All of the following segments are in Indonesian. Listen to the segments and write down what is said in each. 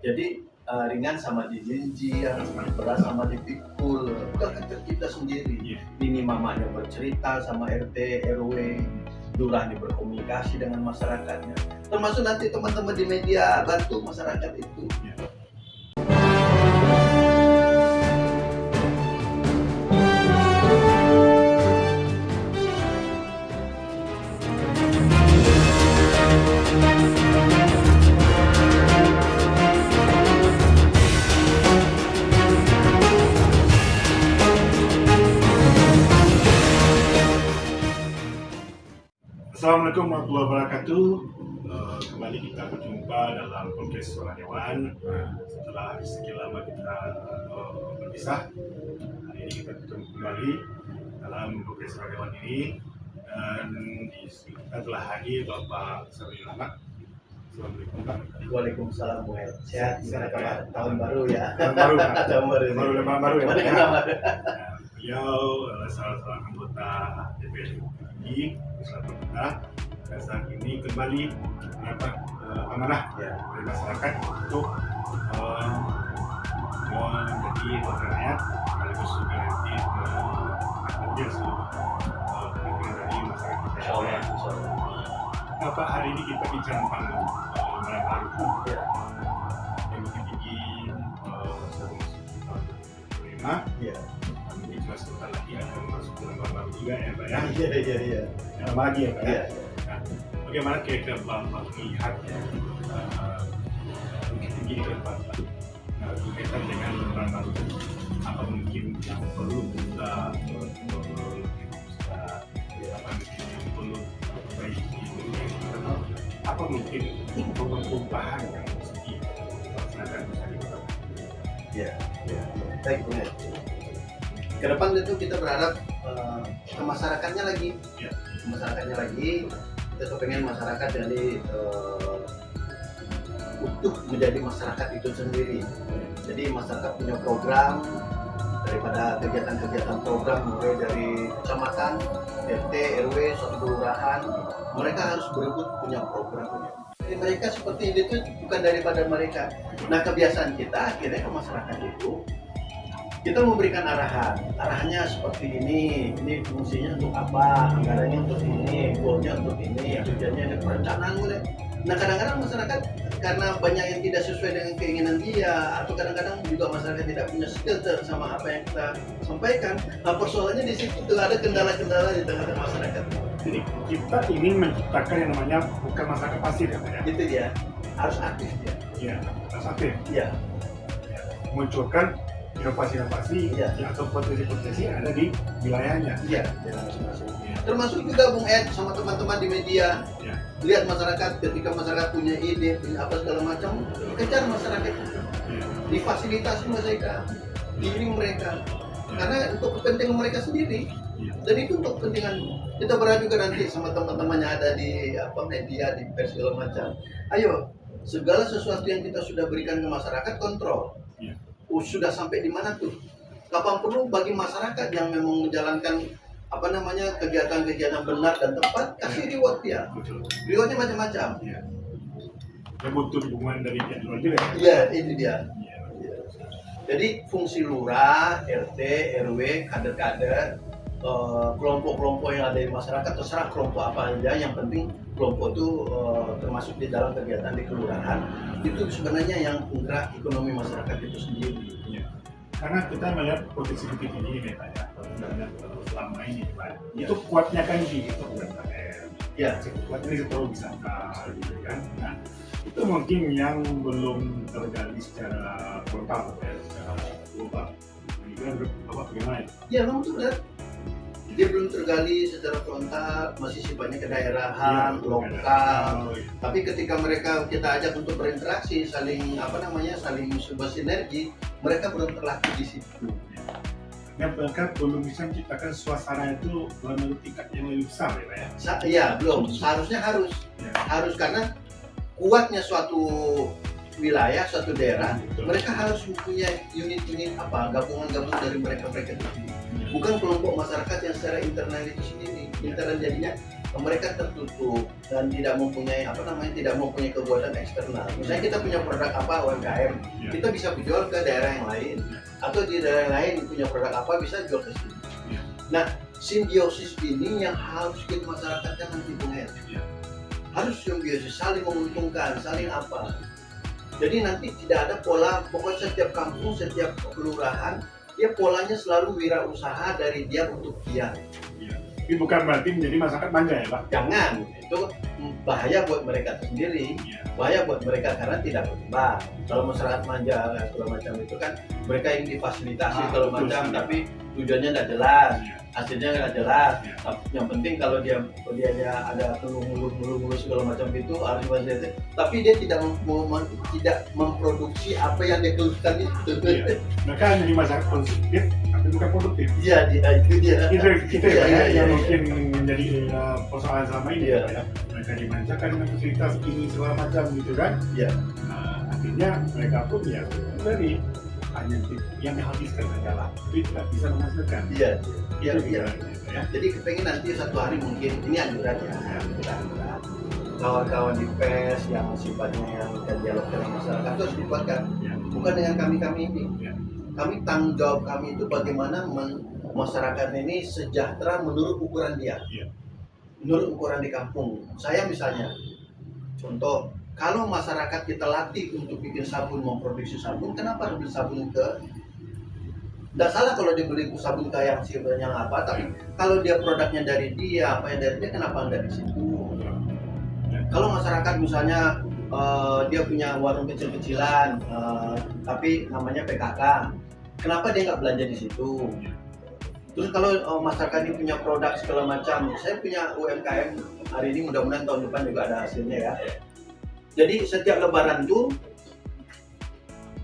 Jadi ringan sama dijinjing, berat sama dipikul, itu akan tercipta sendiri. Iya. Ini mamanya bercerita sama RT, RW, lurahnya berkomunikasi dengan masyarakatnya. Termasuk nanti teman-teman di media bantu masyarakat itu. Iya. Assalamualaikum warahmatullahi wabarakatuh. Kembali kita berjumpa dalam podcast Suara Hewan. Setelah sekian lama kita berpisah, hari ini kita bertemu kembali dalam podcast Suara Hewan ini. Dan kita telah hadir Bapak Sarwil Ahmad. Assalamualaikum Pak. Waalaikumsalam Bu El. Sehat, gimana kabar? Tahun baru ya. Tahun baru, Pak. Tahun baru. Baru ya. Baru Pak. ya. Beliau adalah salah seorang anggota DPRD RI bersama kita, dan saat ini kembali mendapat amanah dari masyarakat untuk menjadi wakil rakyat, sekaligus juga nanti mengakomodir seluruh kepentingan dari masyarakat kita. Insyaallah. Bapak, hari ini kita bicara tentang lembaran baru yang tinggi tahun 2025. Iya. Ini juga sebentar lagi akan masuk ke lembaran baru juga ya Pak ya. Iya. Lama lagi ya Pak ya. Iya. Nah, bagaimana kira-kira Bapak melihat Bukit Tinggi di depan Pak? Nah, berkaitan dengan lembaran baru itu, apa mungkin yang perlu kita perlu perbaiki? Apa mungkin perubahan yang mesti dilaksanakan di kota? Iya. Baik, Bu El. Ke depan itu kita berharap ke masyarakatnya lagi. Ya. Masyarakatnya lagi, kita pengen masyarakat jadi utuh menjadi masyarakat itu sendiri. Jadi masyarakat punya program, daripada kegiatan-kegiatan program mulai dari kecamatan, RT, RW, suatu kelurahan, mereka harus berebut punya programnya. Jadi mereka seperti itu bukan daripada mereka. Nah, kebiasaan kita akhirnya ke masyarakat itu kita memberikan arahannya seperti ini fungsinya untuk apa, anggarannya untuk ini, goalnya untuk ini, tujuannya perencanaan mulai. Nah, kadang-kadang masyarakat karena banyak yang tidak sesuai dengan keinginan dia, atau kadang-kadang juga masyarakat tidak punya skill sama apa yang kita sampaikan. Nah, persoalannya di situ tuh ada kendala-kendala di tengah-tengah masyarakat. Jadi kita ingin menciptakan yang namanya bukan masyarakat pasif ya Pak ya? Gitu dia, harus aktif dia. Iya, harus aktif. Iya. Munculkan inovasi-inovasi atau potensi-potensi yang ada di wilayahnya. Iya, masing-masing. Termasuk juga Bung Ed sama teman-teman di media. Ya. Lihat masyarakat, ketika masyarakat punya ide, punya apa segala macam, kejar masyarakat, difasilitasi mereka, diiring mereka, karena untuk kepentingan mereka sendiri. Dan itu untuk kepentingan kita berharap juga nanti sama teman-temannya ada di media, di pers segala macam. Ayo, segala sesuatu yang kita sudah berikan ke masyarakat kontrol. Sudah sampai di mana tuh? Kapan perlu bagi masyarakat yang memang menjalankan kegiatan-kegiatan benar dan tepat, kasih reward dia. Rewardnya macam-macam. Yang butuh dukungan dari pihak luar juga. Iya, itu dia. Jadi fungsi lurah, RT, RW, kader-kader, kelompok-kelompok yang ada di masyarakat, terserah kelompok apa aja, yang penting kelompok itu termasuk di dalam kegiatan di kelurahan, itu sebenarnya yang penggerak ekonomi masyarakat itu sendiri. Karena kita melihat potensi Bukit Tinggi ini Pak ya, sebenarnya selama ini Pak, itu kuatnya kan di UMKM, kuatnya di sektor wisata gitu kan. Nah, itu mungkin yang belum tergali secara total ya, secara global. Ini bagaimana itu? Ya, memang benar. Dia belum tergali secara frontal, masih sifatnya kedaerahan, lokal. Tapi ketika mereka kita ajak untuk berinteraksi, saling bersinergi, mereka belum terlatih di situ. Dan mereka belum bisa menciptakan suasana itu dalam tingkat yang lebih besar ya Pak ya? Iya, belum. Seharusnya harus karena kuatnya suatu wilayah, suatu daerah, mereka harus mempunyai unit-unit gabungan-gabungan dari mereka itu. Bukan kelompok masyarakat yang secara internal itu sendiri. Internal jadinya mereka tertutup dan tidak mempunyai tidak mempunyai kebuatan eksternal. Misalnya kita punya produk apa UMKM, kita bisa jual ke daerah yang lain, atau di daerah yang lain punya produk apa bisa jual ke sini. Nah, simbiosis ini yang harus kita masyarakatkan nanti Bung Her. Harus simbiosis, saling menguntungkan, saling apa. Jadi nanti tidak ada pola, pokoknya setiap kampung, setiap kelurahan, dia polanya selalu wirausaha dari dia untuk dia. Tapi bukan berarti menjadi masyarakat manja ya Pak? Jangan, itu bahaya buat mereka sendiri, bahaya buat mereka karena tidak berkembang. Kalau masyarakat manja segala macam itu kan mereka yang difasilitasi segala macam, tapi tujuannya tidak jelas, hasilnya nggak jelas. Yang penting kalau dia ada mulu segala macam itu harus fasilitasi, tapi dia tidak memproduksi apa yang dia keluhkan itu. Mereka jadi masyarakat konsumtif tapi bukan produktif. Iya, itu dia. Itu ya, yang mungkin menjadi persoalan selama ini ya. Mereka dimanjakan dengan fasilitas ini segala macam gitu kan. Akhirnya mereka pun ya dari hanya yang dihabiskan adalah tapi tidak bisa menghasilkan. Iya. Jadi kepengen nanti satu hari mungkin ini anjuran ya. Kawan-kawan di pers yang sifatnya yang dialog dengan masyarakat itu harus dibuatkan. Bukan dengan kami ini. Kami tanggung jawab kami itu bagaimana masyarakat ini sejahtera menurut ukuran dia. Menurut ukuran di kampung. Saya misalnya, contoh, kalau masyarakat kita latih untuk bikin sabun, memproduksi sabun, kenapa harus beli sabun ke? Tidak salah kalau dia beli sabun kayak yang apa, tapi kalau dia produknya dari dia, apa yang dari dia, kenapa nggak di situ? Kalau masyarakat misalnya dia punya warung kecil-kecilan, tapi namanya PKK, kenapa dia nggak belanja di situ? Terus kalau masyarakat ini punya produk segala macam, saya punya UMKM hari ini, mudah-mudahan tahun depan juga ada hasilnya ya. Jadi setiap lebaran tuh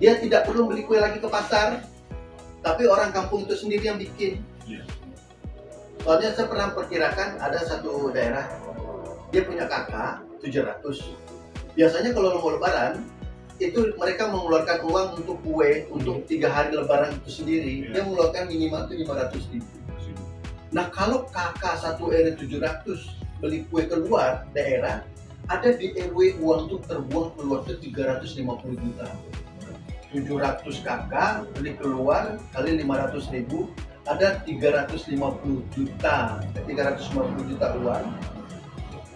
dia tidak perlu beli kue lagi ke pasar, tapi orang kampung itu sendiri yang bikin. Soalnya saya pernah perkirakan ada satu daerah, dia punya kakak 700. Biasanya kalau mau lebaran, itu mereka mengeluarkan uang untuk kue, untuk 3 hari lebaran itu sendiri, dia mengeluarkan minimal itu 500.000. Nah kalau kakak satu RW 700 beli kue keluar daerah, ada di RW uang itu terbuang keluar itu 350 juta. 700 kakak beli keluar kali 500.000, ada 350 juta. 350 juta uang.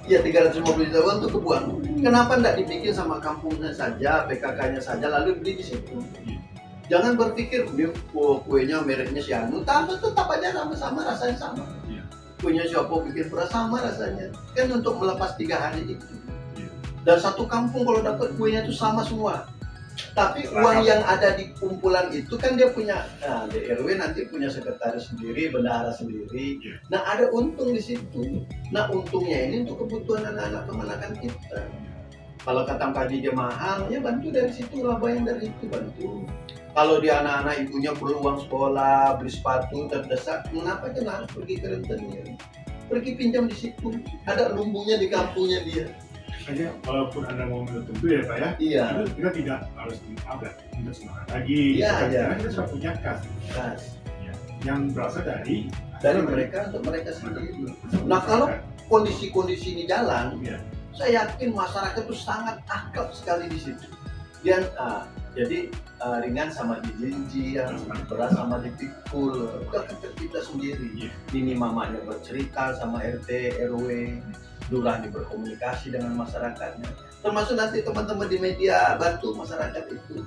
Ya 350 juta uang itu kebuang. Kenapa tidak dibikin sama kampungnya saja, PKK-nya saja, lalu beli di situ? Jangan berpikir kuenya mereknya si Anu, tetap aja sama-sama rasanya sama. Kuenya siapa bikin beras sama rasanya. Kan untuk melepas 3 hari itu. Dan satu kampung kalau dapat kuenya itu sama semua. Tapi uang yang ada di kumpulan itu kan dia punya, di RW nanti punya sekretaris sendiri, bendahara sendiri. Nah ada untung di situ. Nah untungnya ini untuk kebutuhan anak-anak kemenakan kita. Kalau kata padi dia mahal, ya bantu dari situ, laba yang dari itu bantu. Kalau dia anak-anak ibunya perlu uang sekolah, beli sepatu, terdesak, mengapa dia harus pergi ke rentenir? Pergi pinjam di situ, ada lumbungnya di kampungnya dia. Hanya walaupun Anda mau tertentu ya Pak ya, itu kita tidak harus tidak semangat lagi. Karena kita sudah punya kas yang berasal dari mereka untuk mereka sendiri. Nah kalau kondisi-kondisi ini jalan, saya yakin masyarakat itu sangat akrab sekali di situ. Dan jadi ringan sama dijinjing, beras sama dipikul, kita sendiri. Ini mamanya bercerita sama RT, RW, lurahnya berkomunikasi dengan masyarakatnya. Termasuk nanti teman-teman di media bantu masyarakat itu.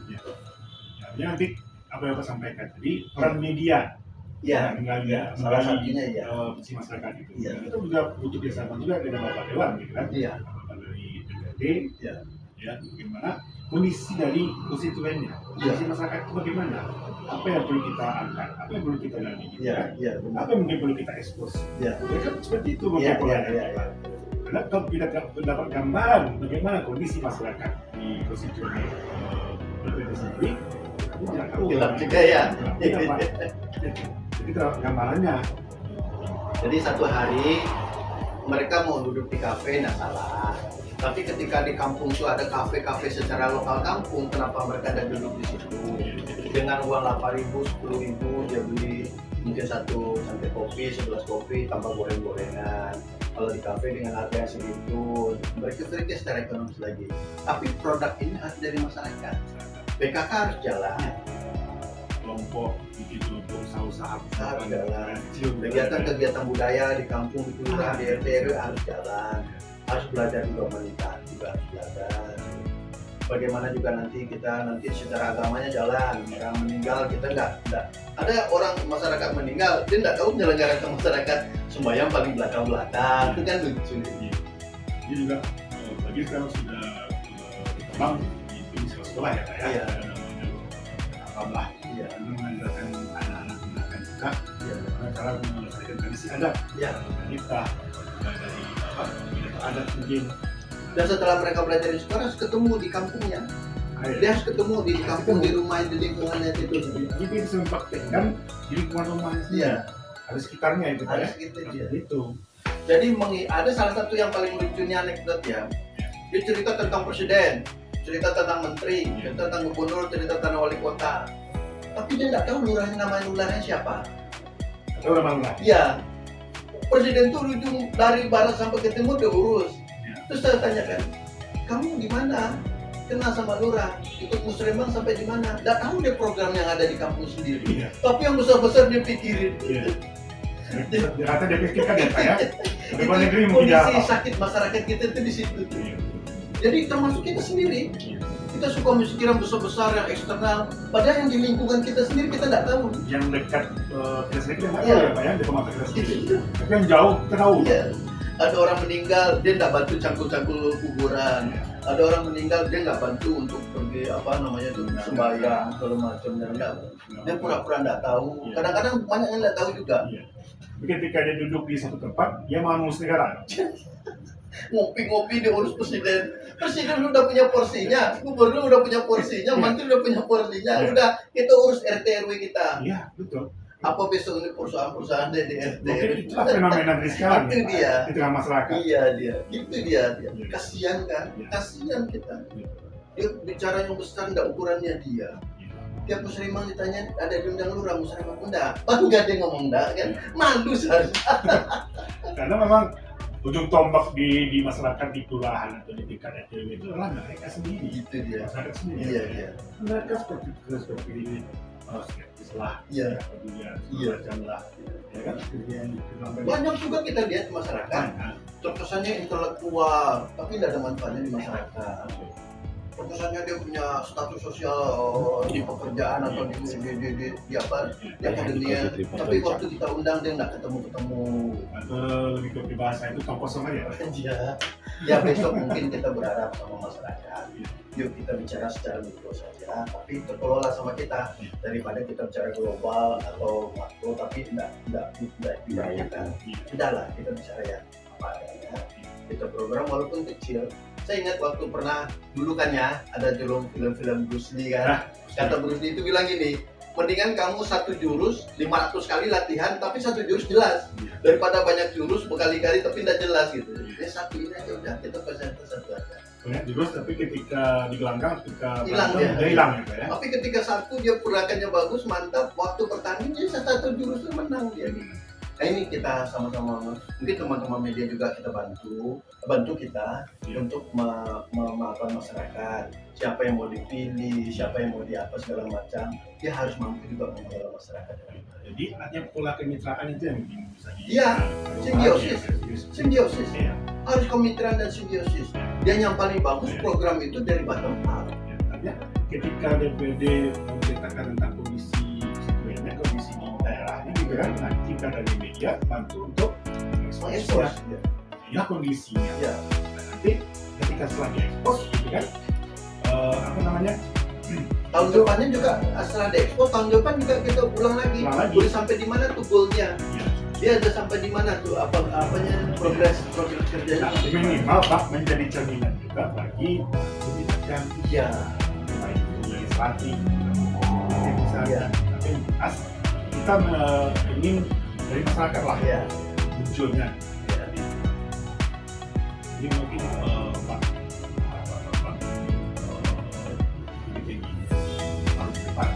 Ya, nanti apa yang Pak sampaikan tadi, peran media. Salah satunya si masyarakat itu. Itu juga butuh kerjasama juga dengan Bapak Dewan, gitu kan? Bapak dari DPRD, bagaimana kondisi dari konstituennya, kondisi masyarakat itu bagaimana? Apa yang perlu kita angkat, apa yang perlu kita gali, apa yang mungkin perlu kita ekspos. Mereka seperti itu mungkin polanya. Karena kalau kita dapat gambaran bagaimana kondisi masyarakat di konstituen DPRD sendiri, itu tidak tahu. Gelap juga ya. Jadi gambarannya. Jadi satu hari mereka mau duduk di kafe nggak salah. Tapi ketika di kampung itu ada kafe-kafe secara lokal kampung, kenapa mereka ada duduk di situ? Dengan uang 8.000, 10.000 dia beli mungkin 1 cangkir kopi, 11 kopi tambah goreng-gorengan. Kalau di kafe dengan harga yang segitu, mereka secara ekonomis lagi. Tapi produk ini harus dari masyarakat. PKK harus jalan. Kelompok begitu untuk usaha-usaha Harus jalan. Kegiatan-kegiatan budaya di kampung, di kelurahan, di RT RW harus jalan. Harus belajar juga menikah, juga harus belajar. Bagaimana juga nanti secara agamanya jalan. Orang meninggal kita enggak. Ada orang masyarakat meninggal, dia enggak tahu menyelenggarakan masyarakat sembahyang paling belakang-belakang. Itu kan lucu. Ini juga bagi sekarang sudah berkembang di sekolah ya Pak ya. Iya. Ada namanya Alhamdulillah. Iya. Mengajarkan anak-anak gunakan juga cara melestarikan tradisi adat. Iya. Kita dari adat mungkin. Dan setelah mereka belajar di sekolah harus ketemu di kampungnya. Dia harus ketemu di kampung, di rumah, di lingkungannya itu. Jadi dia bisa mempraktekkan di lingkungan rumahnya sendiri. Iya. Ada sekitarnya itu Pak ya. Harus gitu dia. Itu. Jadi ada salah satu yang paling lucunya anekdot ya. Dia cerita tentang presiden, cerita tentang menteri, cerita tentang gubernur, cerita tentang wali kota. Tapi dia nggak tahu lurahnya siapa. Atau orang-orang. Iya. Presiden tuh ujung dari barat sampai ke timur dia urus. Terus saya tanyakan, kamu di mana? Kenal sama lurah, ikut musrembang sampai di mana? Nggak tahu dia program yang ada di kampung sendiri. Iya. Tapi yang besar-besar dia pikirin. Iya. Ternyata dia pikirkan ya Pak ya. Di luar negeri Itu mungkin kondisi apa? sakit masyarakat kita itu di situ. Iya. Jadi termasuk kita sendiri. Kita suka mikiran besar-besar yang eksternal, padahal yang di lingkungan kita sendiri kita nggak tahu. Yang dekat kita sendiri kita nggak Iya. tahu ya Pak ya, di pemata kita sendiri. Tapi yang jauh kita tahu. Iya. Ada orang meninggal, dia nggak bantu cangkul-cangkul kuburan. Ada orang meninggal, dia nggak bantu untuk pergi sembahyang segala macam, dan nggak. Dia pura-pura nggak tahu. Iya. Kadang-kadang banyak yang nggak tahu juga. Iya. Tapi ketika dia duduk di satu tempat, dia mau ngurus negara. Ngopi-ngopi diurus presiden. Presiden udah punya porsinya, gubernur udah punya porsinya, menteri udah punya porsinya. Iya. Udah kita urus RT RW kita. Iya, betul. Apa besok ini perusahaan-perusahaan di RT Mungkin RW? itulah fenomena dari sekarang. Itu ya, Pak, dia. di tengah masyarakat. Iya dia, itu dia. Iya. Kasihan kan? Iya. Kasihan kita. Iya. Dia bicara yang besar, nggak ukurannya dia. Iya. Tiap muslimah ditanya ada diundang lurah, muslimah enggak. Bangga dia ngomong enggak kan? Malu seharusnya. Karena memang ujung tombak di masyarakat di kelurahan atau di tingkat RT itu adalah mereka sendiri. Itu dia. Masyarakat sendiri. Iya iya. Mereka seperti ini. Skeptis lah. Iya. Kemudian Iya. macam lah. Ya kan? Kemudian Banyak juga kita lihat di masyarakat. Terkesannya intelektual, tapi tidak ada manfaatnya di masyarakat. Terkesannya dia punya status sosial di pekerjaan atau di apa di akademia, tapi waktu kita undang dia nggak ketemu. Atau lebih ke bahasa itu tong kosong aja. Iya. Ya besok mungkin kita berharap sama masyarakat. Yuk kita bicara secara mikro saja, tapi terkelola sama kita daripada kita bicara global atau makro, tapi tidak kita. Tidaklah kita bicara ya apa adanya. Kita program walaupun kecil. Saya ingat waktu pernah dulu kan ya ada film Bruce Lee kan. Kata Bruce Lee itu bilang gini, mendingan kamu satu jurus 500 kali latihan tapi satu jurus jelas daripada banyak jurus berkali-kali tapi tidak jelas gitu. Jadi satu ini aja udah kita presenter satu aja. Banyak jurus tapi ketika digelanggang, ketika Hilang berantem, dia. dia hilang ya Pak ya. Tapi ketika satu dia gerakannya bagus, mantap, waktu pertanding dia satu jurus itu menang dia. Nah ini kita sama-sama, mungkin teman-teman media juga kita bantu kita untuk memaafkan masyarakat. Siapa yang mau dipilih, siapa yang mau diapa segala macam, dia harus mampu juga mengelola masyarakat. Jadi artinya pola kemitraan itu yang mungkin bisa Iya, simbiosis. Iya. Harus kemitraan dan simbiosis. Dan yang paling bagus program itu dari bottom up. Ya, artinya ketika DPD menceritakan tentang kondisi sebenarnya kondisi di daerahnya gitu kan, nah kita dari media bantu untuk Ekspos. ya kondisinya. Ya. Nah, nanti ketika setelah diekspos gitu kan, apa namanya? Tahun depannya juga setelah diekspos, tahun depan juga kita ulang lagi. Ulang lagi. Udah sampai di mana tuh goalnya? Ya. Dia ada sampai di mana tuh apanya progres kerjanya? Nah, minimal Pak menjadi cerminan juga bagi kebijakan Iya. baik legislatif, Iya. tapi kita ingin dari masyarakat lah Iya. munculnya. Jadi mungkin Pak lebih tinggi harus cepat.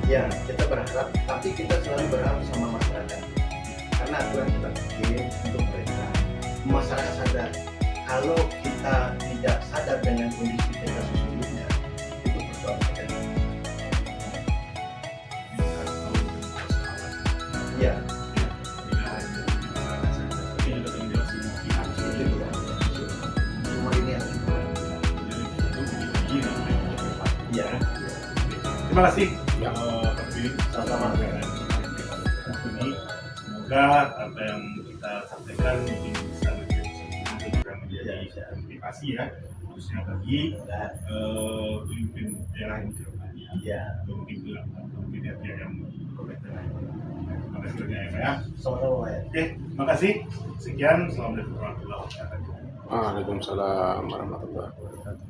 Ya, kita berharap, tapi kita selalu berharap sama masyarakat. Karena aturan kita bikin untuk mereka. Masyarakat sadar, kalau kita tidak sadar dengan kondisi kita sesungguhnya, itu persoalan kita. Ya, semua ini harus ya. Terima kasih Pak Billy. Sama-sama. Ini semoga apa yang kita sampaikan ini bisa menjadi motivasi ya, khususnya bagi pemimpin daerah yang terdepannya. Ya, Pemimpin daerah yang kompeten. Terima kasih banyak ya Pak ya. sama-sama ya. Oke, terima kasih. Sekian, assalamualaikum warahmatullahi wabarakatuh. Waalaikumsalam warahmatullahi wabarakatuh.